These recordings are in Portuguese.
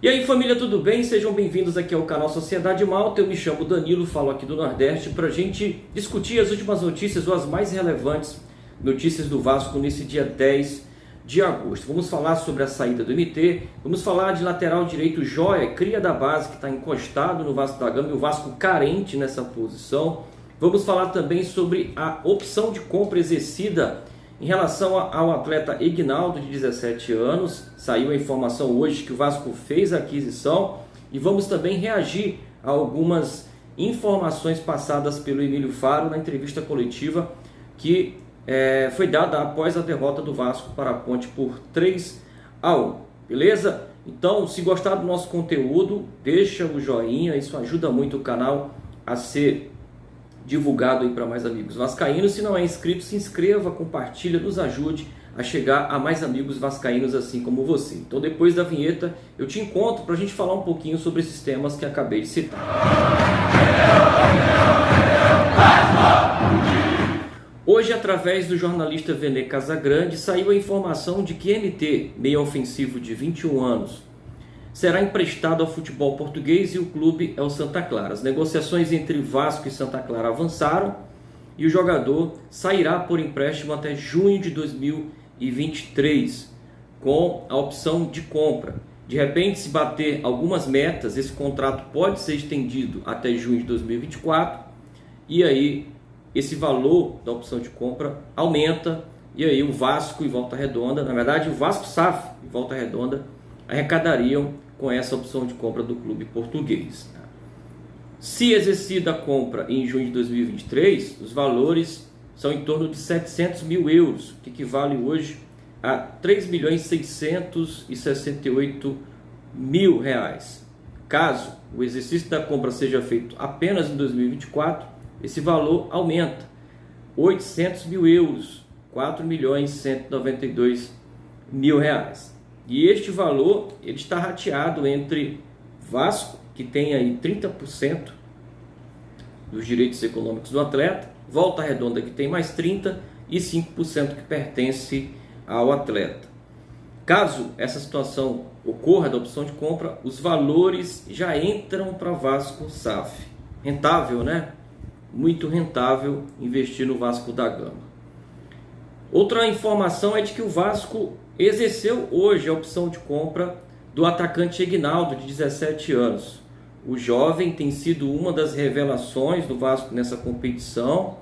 E aí família, tudo bem? Sejam bem-vindos aqui ao canal Sociedade Malta. Eu me chamo Danilo, falo aqui do Nordeste para a gente discutir as últimas notícias ou as mais relevantes notícias do Vasco nesse dia 10 de agosto. Vamos falar sobre a saída do MT, vamos falar de lateral direito Joia, cria da base que está encostado no Vasco da Gama e o Vasco carente nessa posição. Vamos falar também sobre a opção de compra exercida em relação ao atleta Ignaldo, de 17 anos. Saiu a informação hoje que o Vasco fez a aquisição e vamos também reagir a algumas informações passadas pelo Emílio Faro na entrevista coletiva que foi dada após a derrota do Vasco para a Ponte por 3-1. Beleza? Então, se gostar do nosso conteúdo, deixa o joinha, isso ajuda muito o canal a ser divulgado aí para mais amigos vascaínos. Se não é inscrito, se inscreva, compartilha, nos ajude a chegar a mais amigos vascaínos assim como você. Então depois da vinheta eu te encontro para a gente falar um pouquinho sobre esses temas que acabei de citar. Hoje, através do jornalista Vene Casagrande, saiu a informação de que MT, meio ofensivo de 21 anos, será emprestado ao futebol português e o clube é o Santa Clara. As negociações entre Vasco e Santa Clara avançaram e o jogador sairá por empréstimo até junho de 2023, com a opção de compra. De repente, se bater algumas metas, esse contrato pode ser estendido até junho de 2024 e aí esse valor da opção de compra aumenta e aí o Vasco e Volta Redonda, na verdade o Vasco SAF e Volta Redonda, arrecadariam com essa opção de compra do clube português. Se exercida a compra em junho de 2023, os valores são em torno de 700 mil euros, que equivale hoje a 3.668.000 reais. Caso o exercício da compra seja feito apenas em 2024, esse valor aumenta 800 mil euros, 4.192.000 reais. E este valor ele está rateado entre Vasco, que tem aí 30% dos direitos econômicos do atleta, Volta Redonda, que tem mais 30%, e 5% que pertence ao atleta. Caso essa situação ocorra da opção de compra, os valores já entram para Vasco SAF. Rentável, né? Muito rentável investir no Vasco da Gama. Outra informação é de que o Vasco exerceu hoje a opção de compra do atacante Ignaldo, de 17 anos. O jovem tem sido uma das revelações do Vasco nessa competição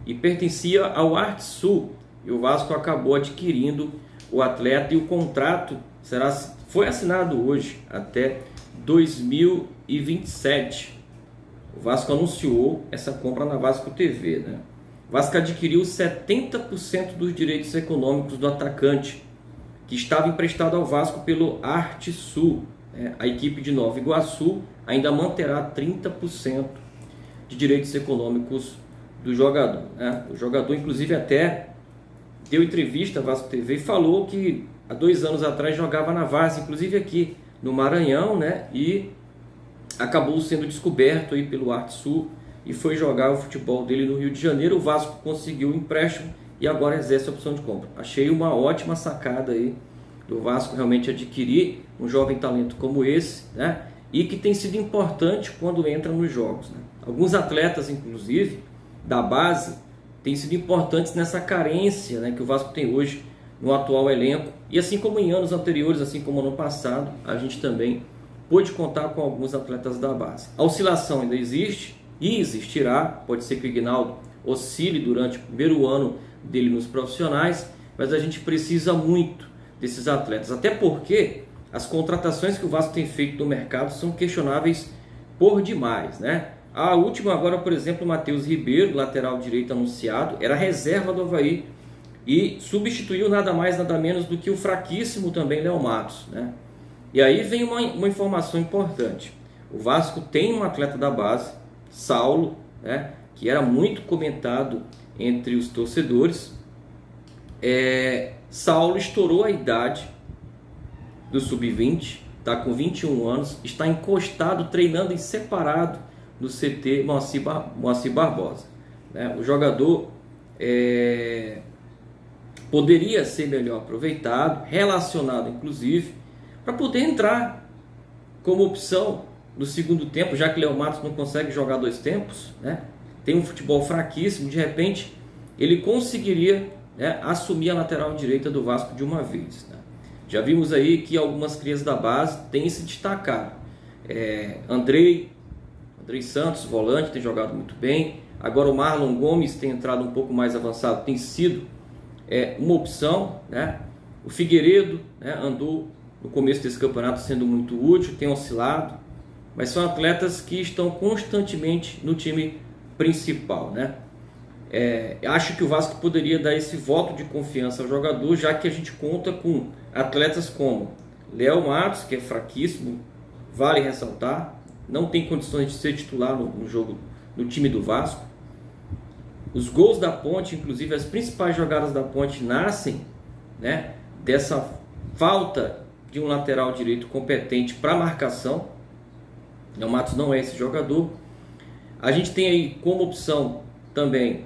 e pertencia ao Arte Sul. E o Vasco acabou adquirindo o atleta e o contrato foi assinado hoje até 2027. O Vasco anunciou essa compra na Vasco TV, né? O Vasco adquiriu 70% dos direitos econômicos do atacante, que estava emprestado ao Vasco pelo Arte Sul. A equipe de Nova Iguaçu ainda manterá 30% de direitos econômicos do jogador. O jogador, inclusive, até deu entrevista à Vasco TV e falou que há 2 anos atrás jogava na Várzea, inclusive aqui no Maranhão, né? E acabou sendo descoberto aí pelo Arte Sul e foi jogar o futebol dele no Rio de Janeiro. O Vasco conseguiu o empréstimo e agora exerce a opção de compra. Achei uma ótima sacada aí do Vasco realmente adquirir um jovem talento como esse, né? E que tem sido importante quando entra nos jogos, né? Alguns atletas, inclusive, da base, têm sido importantes nessa carência, né, que o Vasco tem hoje no atual elenco. E assim como em anos anteriores, assim como ano passado, a gente também pôde contar com alguns atletas da base. A oscilação ainda existe e existirá. Pode ser que o Ignaldo oscile durante o primeiro ano dele nos profissionais, mas a gente precisa muito desses atletas, até porque as contratações que o Vasco tem feito no mercado são questionáveis por demais, né? A última agora, por exemplo, o Matheus Ribeiro, lateral direito anunciado, era reserva do Avaí e substituiu nada mais, nada menos do que o fraquíssimo também Léo Matos, né? E aí vem uma informação importante. O Vasco tem um atleta da base, Saulo, né, que era muito comentado entre os torcedores. Saulo estourou a idade do sub-20, está com 21 anos, está encostado, treinando em separado no CT Moacir Barbosa, né? O jogador poderia ser melhor aproveitado, relacionado inclusive, para poder entrar como opção no segundo tempo, já que Léo Matos não consegue jogar 2 tempos, né? Tem um futebol fraquíssimo, de repente ele conseguiria, né, assumir a lateral direita do Vasco de uma vez, né? Já vimos aí que algumas crias da base têm se destacado. Andrei Santos, volante, tem jogado muito bem. Agora o Marlon Gomes tem entrado um pouco mais avançado, tem sido uma opção, né? O Figueiredo, né, andou no começo desse campeonato sendo muito útil, tem oscilado, mas são atletas que estão constantemente no time principal, né? Acho que o Vasco poderia dar esse voto de confiança ao jogador, já que a gente conta com atletas como Léo Matos, que é fraquíssimo, vale ressaltar, não tem condições de ser titular no jogo, no time do Vasco. Os gols da Ponte, inclusive as principais jogadas da Ponte, nascem, né, dessa falta de um lateral direito competente para marcação. Léo Matos não é esse jogador. A gente tem aí como opção também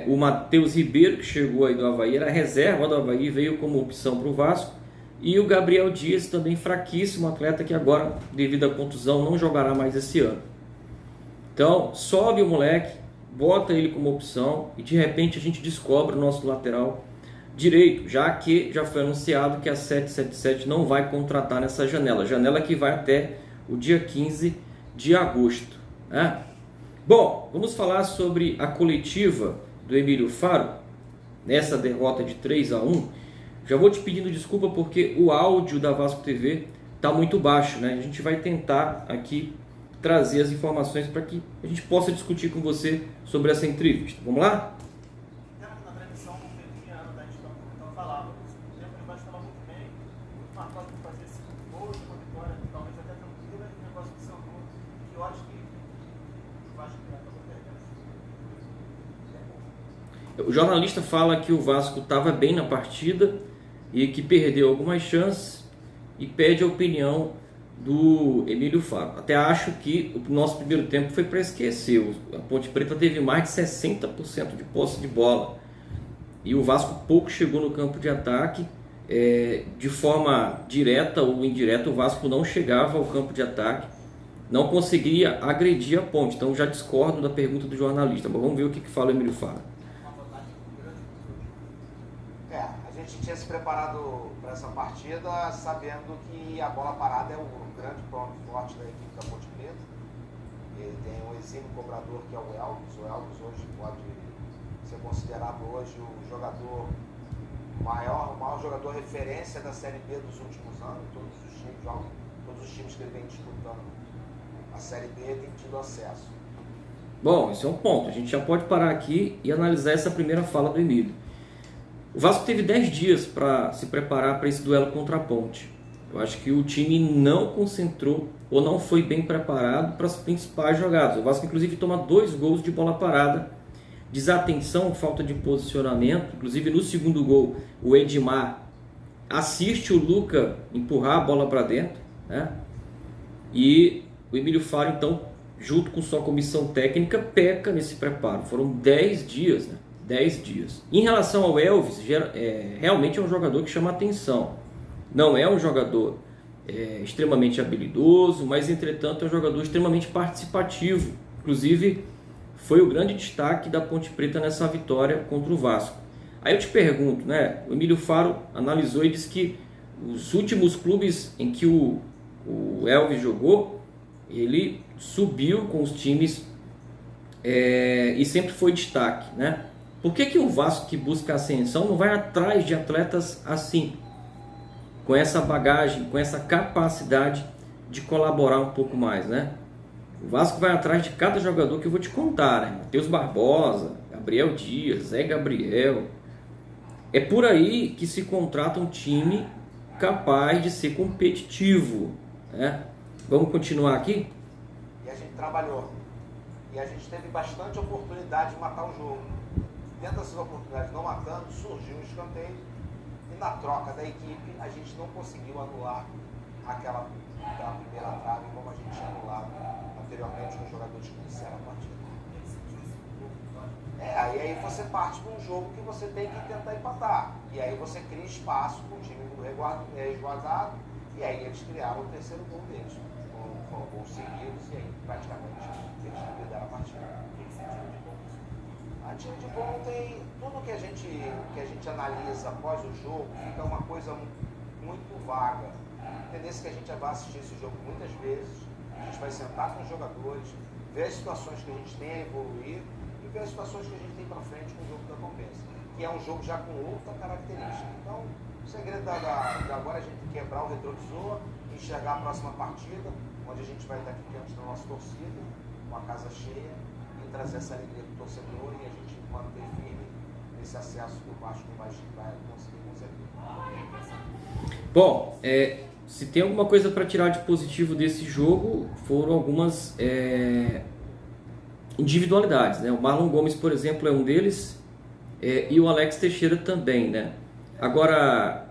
o Matheus Ribeiro, que chegou aí do Avaí, era reserva do Avaí, veio como opção para o Vasco. E o Gabriel Dias, também fraquíssimo, atleta que agora, devido à contusão, não jogará mais esse ano. Então, sobe o moleque, bota ele como opção e de repente a gente descobre o nosso lateral direito, já que já foi anunciado que a 777 não vai contratar nessa janela que vai até o dia 15 de agosto, né? Bom, vamos falar sobre a coletiva do Emílio Faro, nessa derrota de 3-1. Já vou te pedindo desculpa porque o áudio da Vasco TV está muito baixo, né? A gente vai tentar aqui trazer as informações para que a gente possa discutir com você sobre essa entrevista. Vamos lá? Na transmissão, o Pedrinho, da gente não falava. O tempo ele vai falar muito bem, muito marcado por fazer 5 gols, uma vitória, talvez até tranquila, e o negócio do São Paulo, que eu acho que o Vasco acabou perdendo. O jornalista fala que o Vasco estava bem na partida e que perdeu algumas chances e pede a opinião do Emílio Faro. Até acho que o nosso primeiro tempo foi para esquecer. A Ponte Preta teve mais de 60% de posse de bola e o Vasco pouco chegou no campo de ataque. De forma direta ou indireta, o Vasco não chegava ao campo de ataque, não conseguia agredir a Ponte. Então já discordo da pergunta do jornalista, mas vamos ver o que fala o Emílio Faro. A gente tinha se preparado para essa partida sabendo que a bola parada é o grande ponto forte da equipe da Ponte Preta. Ele tem um exímio cobrador que é o Elvis. O Elvis hoje pode ser considerado hoje o jogador o maior jogador referência da Série B dos últimos anos. Todos os times que ele vem disputando a Série B têm tido acesso. Bom, esse é um ponto. A gente já pode parar aqui e analisar essa primeira fala do Emílio. O Vasco teve 10 dias para se preparar para esse duelo contra a Ponte. Eu acho que o time não concentrou ou não foi bem preparado para as principais jogadas. O Vasco, inclusive, toma 2 gols de bola parada, desatenção, falta de posicionamento. Inclusive, no segundo gol, o Edmar assiste o Luca empurrar a bola para dentro, né? E o Emílio Faro, então, junto com sua comissão técnica, peca nesse preparo. Foram 10 dias, né? 10 dias. Em relação ao Elvis, realmente é um jogador que chama atenção. Não é um jogador extremamente habilidoso, mas entretanto é um jogador extremamente participativo. Inclusive, foi o grande destaque da Ponte Preta nessa vitória contra o Vasco. Aí eu te pergunto, né? O Emílio Faro analisou e disse que os últimos clubes em que o Elvis jogou, ele subiu com os times e sempre foi destaque, né? Por que o Vasco, que busca ascensão, não vai atrás de atletas assim, com essa bagagem, com essa capacidade de colaborar um pouco mais, né? O Vasco vai atrás de cada jogador que eu vou te contar, né? Matheus Barbosa, Gabriel Dias, Zé Gabriel. É por aí que se contrata um time capaz de ser competitivo, né? Vamos continuar aqui? E a gente trabalhou. E a gente teve bastante oportunidade de matar o jogo. Dentro dessas oportunidades não matando, surgiu um escanteio. E na troca da equipe, a gente não conseguiu anular aquela primeira trave como a gente tinha anulado anteriormente com os jogadores que iniciaram a partida. Aí você parte de um jogo que você tem que tentar empatar. E aí você cria espaço com o time resguardado E aí eles criaram o terceiro gol deles. Foram gols seguidos e aí praticamente eles liquidaram a partida. A tiro de gol tem tudo que a gente analisa após o jogo, fica uma coisa muito vaga. A tendência é que a gente vai assistir esse jogo muitas vezes, a gente vai sentar com os jogadores, ver as situações que a gente tem a evoluir e ver as situações que a gente tem para frente com o jogo da Tombense, que é um jogo já com outra característica. Então, o segredo de agora é a gente quebrar o retrovisor, enxergar a próxima partida, onde a gente vai estar aqui diante da nossa torcida, com a casa cheia, e trazer essa alegria para o torcedor e a gente manter firme nesse acesso que o Vasco vai conseguir conseguir. Bom, se tem alguma coisa para tirar de positivo desse jogo, foram algumas individualidades, né? O Marlon Gomes, por exemplo, é um deles, e o Alex Teixeira também, né? Agora,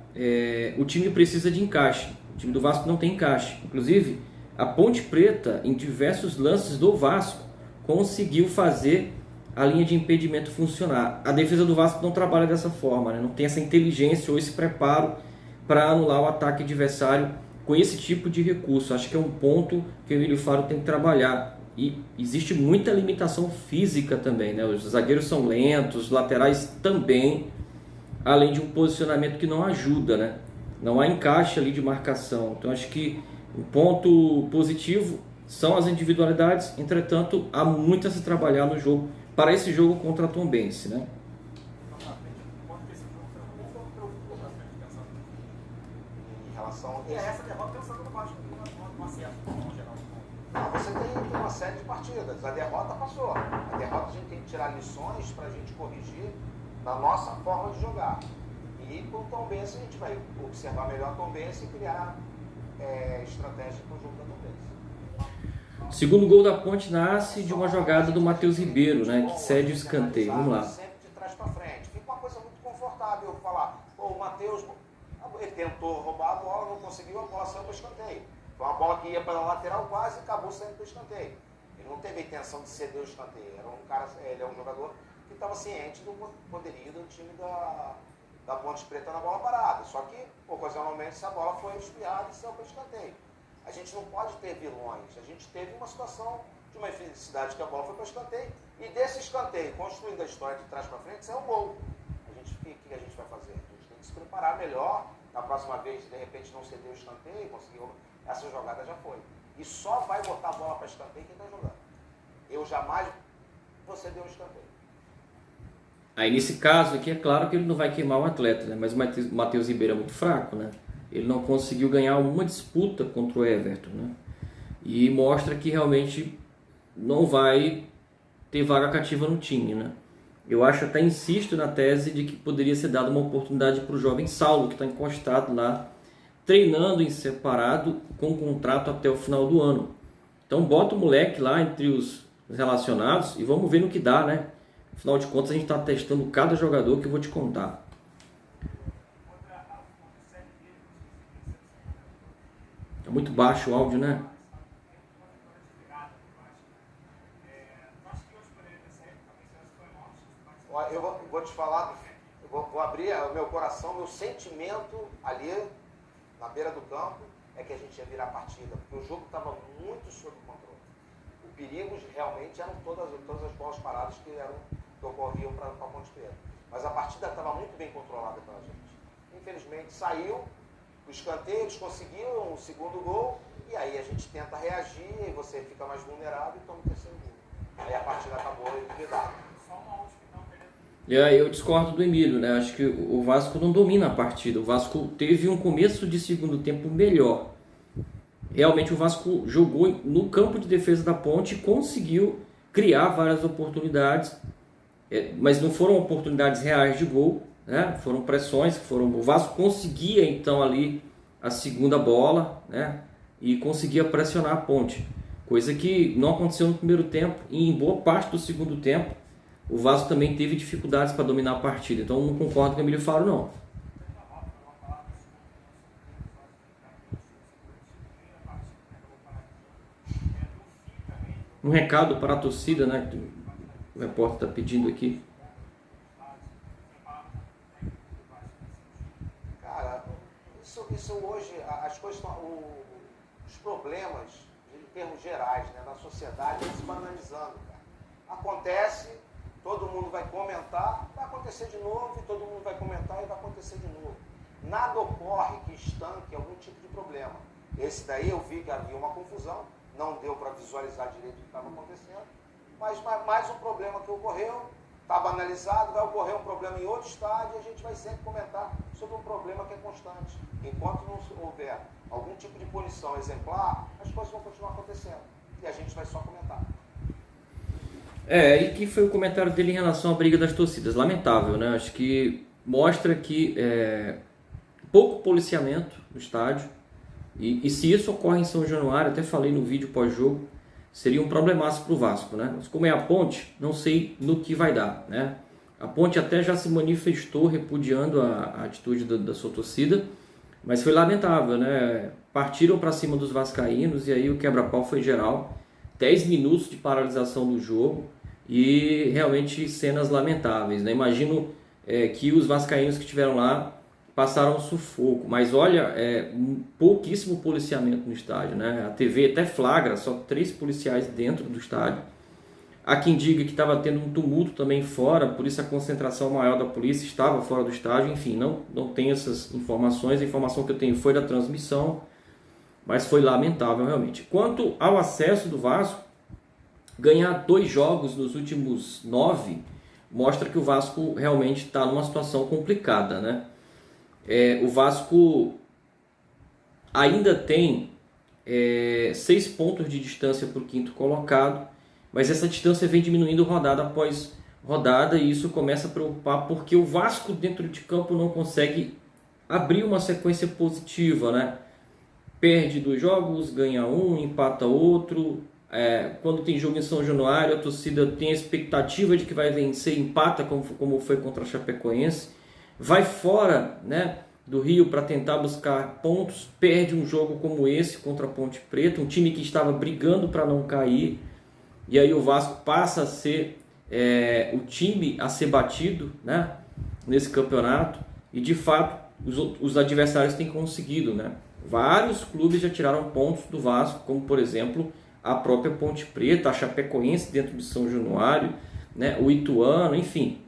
o time precisa de encaixe. O time do Vasco não tem encaixe. Inclusive, a Ponte Preta, em diversos lances do Vasco, conseguiu fazer a linha de impedimento funcionar. A defesa do Vasco não trabalha dessa forma, né? Não tem essa inteligência ou esse preparo para anular o ataque adversário com esse tipo de recurso. Acho que é um ponto que o Emílio Faro tem que trabalhar. E existe muita limitação física também, né? Os zagueiros são lentos, os laterais também, além de um posicionamento que não ajuda, né? Não há encaixe ali de marcação. Então acho que o ponto positivo são as individualidades, entretanto há muito a se trabalhar no jogo, para esse jogo contra a Tombense, né? Em relação a essa derrota pensando no Vasco, no acerto, no geral. Não, você tem uma série de partidas. A derrota passou. A derrota a gente tem que tirar lições para a gente corrigir na nossa forma de jogar. E com o Tombense a gente vai observar melhor a Tombense e criar estratégia para o jogo da Tombense. O segundo gol da Ponte nasce de uma jogada do Matheus Ribeiro, né, que cede o escanteio. Vamos lá. Sempre de trás para frente. Fica uma coisa muito confortável falar, o Matheus, ele tentou roubar a bola, não conseguiu, a bola saiu para o escanteio. Foi uma bola que ia para a lateral quase e acabou saindo para o escanteio. Ele não teve a intenção de ceder o escanteio. Ele é um jogador que estava ciente do poderio do time da Ponte Preta na bola parada. Só que, ocasionalmente, essa bola foi desviada e saiu para o escanteio. A gente não pode ter vilões. A gente teve uma situação de uma infelicidade que a bola foi para o escanteio. E desse escanteio, construindo a história de trás para frente, saiu um gol. O que a gente vai fazer? A gente tem que se preparar melhor. Na próxima vez, de repente, não ceder o escanteio, conseguiu. Essa jogada já foi. E só vai botar a bola para escanteio quem está jogando. Eu jamais vou ceder o escanteio. Aí nesse caso aqui é claro que ele não vai queimar o atleta, né? Mas o Matheus Ribeiro é muito fraco, né? Ele não conseguiu ganhar uma disputa contra o Everton, né? E mostra que realmente não vai ter vaga cativa no time, né? Eu até insisto na tese de que poderia ser dada uma oportunidade para o jovem Saulo, que está encostado lá, treinando em separado, com contrato até o final do ano. Então bota o moleque lá entre os relacionados e vamos ver no que dá, né? Afinal de contas a gente está testando cada jogador que eu vou te contar. É muito baixo o áudio, né? Eu vou te falar, eu vou abrir o meu coração, meu sentimento ali na beira do campo é que a gente ia virar a partida, porque o jogo estava muito sob controle. O perigo realmente eram todas as bolas paradas que ocorriam para a Ponte Preta. Mas a partida estava muito bem controlada pela gente. Infelizmente saiu o escanteio, eles conseguiram o segundo gol, e aí a gente tenta reagir, e você fica mais vulnerável e toma o terceiro gol. Aí a partida acabou liquidada. E aí eu discordo do Emílio, né? Acho que o Vasco não domina a partida. O Vasco teve um começo de segundo tempo melhor. Realmente o Vasco jogou no campo de defesa da Ponte e conseguiu criar várias oportunidades, mas não foram oportunidades reais de gol, né? Foram pressões, o Vasco conseguia então ali a segunda bola, né? E conseguia pressionar a Ponte, coisa que não aconteceu no primeiro tempo, e em boa parte do segundo tempo o Vasco também teve dificuldades para dominar a partida. Então não concordo com o Emílio Faro, não. Um recado para a torcida, né? Que o repórter está pedindo aqui. Cara, isso hoje, as as coisas os problemas, em termos gerais, né, na sociedade, vão se banalizando, cara. Acontece, todo mundo vai comentar, vai acontecer de novo, e todo mundo vai comentar e vai acontecer de novo. Nada ocorre que estanque algum tipo de problema. Esse daí eu vi que havia uma confusão, não deu para visualizar direito o que estava acontecendo, mas mais um problema que ocorreu, está banalizado, vai ocorrer um problema em outro estádio e a gente vai sempre comentar sobre um problema que é constante. Enquanto não houver algum tipo de punição exemplar, as coisas vão continuar acontecendo e a gente vai só comentar. E que foi o comentário dele em relação à briga das torcidas. Lamentável, né? Acho que mostra que pouco policiamento no estádio. E se isso ocorre em São Januário, até falei no vídeo pós-jogo, seria um problemaço para o Vasco, né? Mas como é a Ponte, não sei no que vai dar, né? A Ponte até já se manifestou repudiando a atitude da sua torcida, mas foi lamentável, né? Partiram para cima dos vascaínos e aí o quebra-pau foi geral. 10 minutos de paralisação do jogo e realmente cenas lamentáveis, né? Imagino que os vascaínos que estiveram lá passaram um sufoco, mas olha, pouquíssimo policiamento no estádio, né? A TV até flagra, só 3 policiais dentro do estádio. Há quem diga que estava tendo um tumulto também fora, por isso a concentração maior da polícia estava fora do estádio. Enfim, não tenho essas informações, a informação que eu tenho foi da transmissão, mas foi lamentável realmente. Quanto ao acesso do Vasco, ganhar 2 jogos nos últimos 9 mostra que o Vasco realmente está numa situação complicada, né? O Vasco ainda tem 6 pontos de distância para o 5º colocado, mas essa distância vem diminuindo rodada após rodada e isso começa a preocupar porque o Vasco dentro de campo não consegue abrir uma sequência positiva, né? Perde 2 jogos, ganha 1, empata outro. Quando tem jogo em São Januário, a torcida tem a expectativa de que vai vencer, empata como foi contra a Chapecoense. Vai fora, né, do Rio para tentar buscar pontos, perde um jogo como esse contra a Ponte Preta, um time que estava brigando para não cair, e aí o Vasco passa a ser o time a ser batido, né, nesse campeonato, e de fato os adversários têm conseguido, né? Vários clubes já tiraram pontos do Vasco, como por exemplo a própria Ponte Preta, a Chapecoense dentro de São Januário, né, o Ituano, enfim.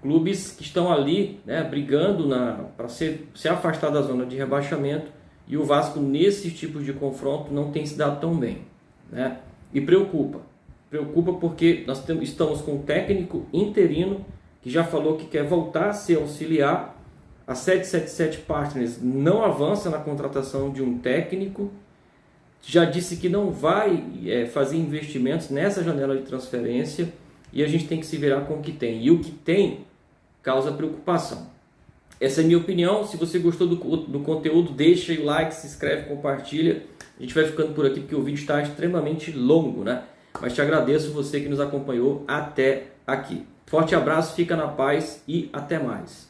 Clubes que estão ali, né, brigando para se afastar da zona de rebaixamento, e o Vasco nesses tipos de confronto não tem se dado tão bem, né? E preocupa porque nós estamos com um técnico interino que já falou que quer voltar a ser auxiliar. A 777 Partners não avança na contratação de um técnico, já disse que não vai fazer investimentos nessa janela de transferência e a gente tem que se virar com o que tem. E o que tem causa preocupação. Essa é a minha opinião. Se você gostou do conteúdo, deixa aí o like, se inscreve, compartilha. A gente vai ficando por aqui porque o vídeo está extremamente longo, né? Mas te agradeço você que nos acompanhou até aqui. Forte abraço, fica na paz e até mais.